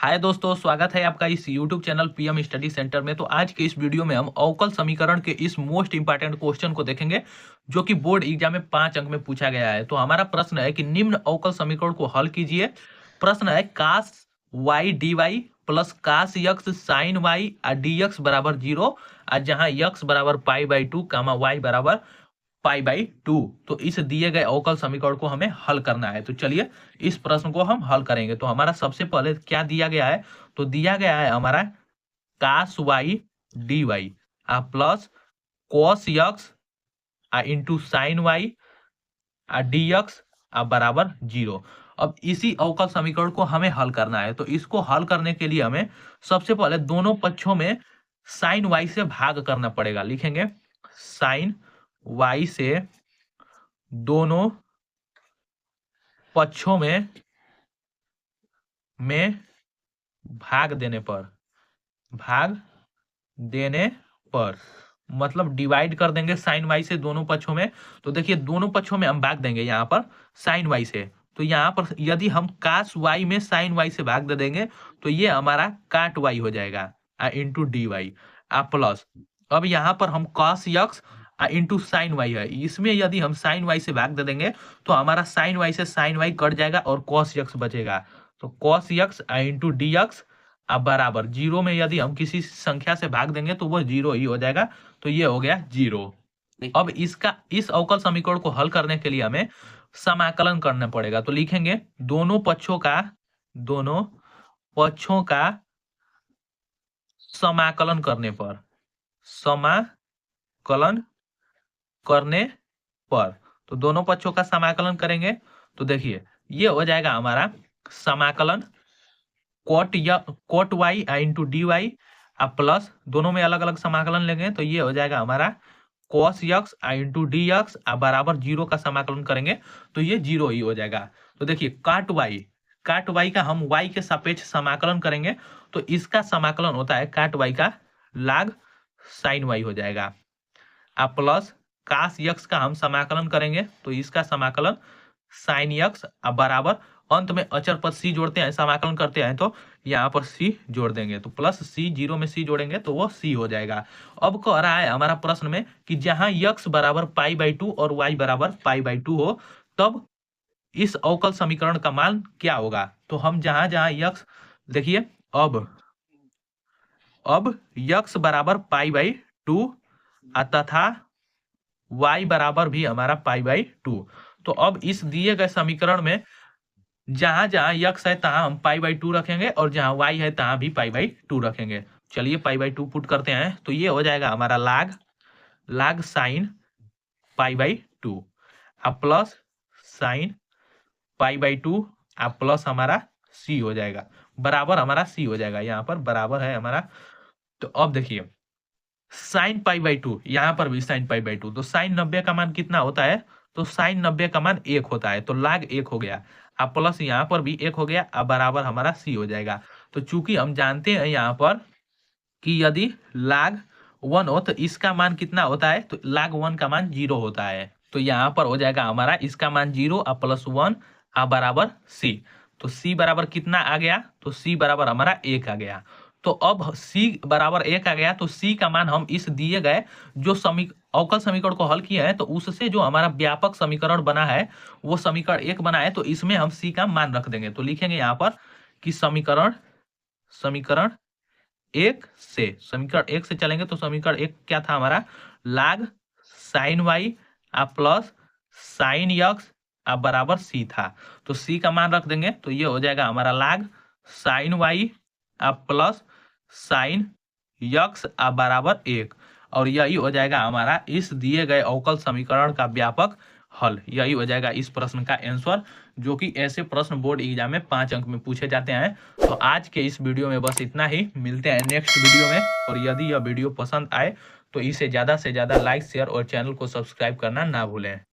हाय दोस्तों, स्वागत है आपका इस YouTube channel PM study centre में। तो आज के इस वीडियो में हम अवकल समीकरण के इस मोस्ट इंपॉर्टेंट क्वेश्चन को देखेंगे जो कि बोर्ड एग्जाम में 5 अंक में पूछा गया है। तो हमारा प्रश्न है कि निम्न अवकल समीकरण को हल कीजिए। प्रश्न है cos Y D Y plus cos X sine Y D X बराबर 0 जहाँ यक्स बराबर पाई बाई 2 कामा वाई बराबर पाई बाई 2। तो इस दिए गए अवकल समीकरण को हमें हल करना है। तो चलिए इस प्रश्न को हम हल करेंगे। तो हमारा सबसे पहले क्या दिया गया है, तो दिया गया है हमारा cos Y D Y plus cos x into sine Y D X बराबर 0। अब इसी अवकल समीकरण को हमें हल करना है। तो इसको हल करने के लिए हमें सबसे पहले दोनों पक्षों में साइन वाई से भाग करना पड़ेगा। लिखेंगे साइन वाई से दोनों पक्षों में भाग देने पर मतलब डिवाइड कर देंगे साइन वाई से दोनों पक्षों में। तो देखिए दोनों पक्षों में हम भाग देंगे यहाँ पर साइन वाई से। तो यहाँ पर यदि हम कास वाई में साइन वाई से भाग दे देंगे तो ये हमारा काट वाई हो जाएगा इंटू डी वाई प्लस अब यहाँ पर हम cos x into sine y है, इसमें यदि हम साइन वाई से भाग दे देंगे तो हमारा साइन वाई से साइन वाई कट जाएगा और कॉस यक्स बचेगा। तो cos x into D X बराबर 0 में यदि हम किसी संख्या से भाग देंगे तो वो 0 ही हो जाएगा। तो ये हो गया 0। अब इस अवकल समीकरण को हल करने के लिए हमें समाकलन करना पड़ेगा। तो लिखेंगे दोनों पक्षों का समाकलन करने पर तो दोनों पक्षों का समाकलन करेंगे तो देखिए ये हो जाएगा हमारा समाकलन cot y into d Y plus दोनों में अलग अलग समाकलन लेंगे तो ये हो जाएगा हमारा cos x into D X बराबर 0 का समाकलन करेंगे तो ये 0 ही हो जाएगा। तो देखिए काट वाई का हम वाई के सापेक्ष समाकलन करेंगे तो इसका समाकलन होता है काट वाई का लाग साइन वाई हो जाएगा प्लस कास यक्स का हम समाकलन करेंगे तो इसका समाकलन साइन यक्स बराबर अंत में अचर पद सी जोड़ते हैं, समाकलन करते हैं तो यहाँ पर सी जोड़ देंगे तो प्लस सी 0 में सी जोड़ेंगे तो वो सी हो जाएगा। अब कह रहा है हमारा प्रश्न में कि जहां यक्स बराबर पाई बाई 2 और वाई बराबर पाई बाई 2 हो तब इस अवकल समीकरण का मान क्या होगा। तो हम जहां जहां यक्स देखिए अब यक्स बराबर पाई बाई 2 तथा y बराबर भी हमारा पाई बाई 2। तो अब इस दिए गए समीकरण में जहां जहां यक्स है तहां हम पाई बाई 2 रखेंगे और जहां y है तहां भी पाई बाई 2 रखेंगे। चलिए पाई बाई 2 पुट करते हैं तो ये हो जाएगा हमारा log sine pi by 2 plus sine pi by 2 plus हमारा सी हो जाएगा बराबर हमारा सी हो जाएगा। यहाँ पर बराबर है हमारा। तो अब देखिए साइन पाई बाई 2 यहाँ पर भी साइन पाई बाई 2 तो साइन 90 का मान कितना होता है, तो साइन 90 का मान 1 होता है तो लाग 1 हो गया प्लस यहाँ पर भी 1 हो गया बराबर हमारा सी हो जाएगा। तो चूंकि हम जानते हैं यहाँ पर कि यदि लाग 1 हो तो इसका मान कितना होता है, तो लाग 1 का मान 0 होता है। तो यहाँ पर हो जाएगा हमारा इसका मान 0 प्लस 1 बराबर सी। तो सी बराबर कितना आ गया, तो सी बराबर हमारा 1 आ गया। तो अब c बराबर 1 आ गया तो c का मान हम इस दिए गए जो अवकल समीकरण को हल किया है तो उससे जो हमारा व्यापक समीकरण बना है वो समीकरण 1 बना है तो इसमें हम c का मान रख देंगे। तो लिखेंगे यहाँ पर कि समीकरण 1 से चलेंगे तो समीकरण 1 क्या था हमारा, log sine y plus sine x बराबर c था। तो c का मान रख देंगे तो ये हो जाएगा हमारा log sine y plus sine x बराबर 1 और यही हो जाएगा हमारा इस दिए गए अवकल समीकरण का व्यापक हल। यही हो जाएगा इस प्रश्न का आंसर, जो कि ऐसे प्रश्न बोर्ड एग्जाम में 5 अंक में पूछे जाते हैं। तो आज के इस वीडियो में बस इतना ही, मिलते हैं नेक्स्ट वीडियो में। और यदि यह वीडियो पसंद आए तो इसे ज़्यादा से ज़्यादा लाइक शेयर और चैनल को सब्सक्राइब करना ना भूलें।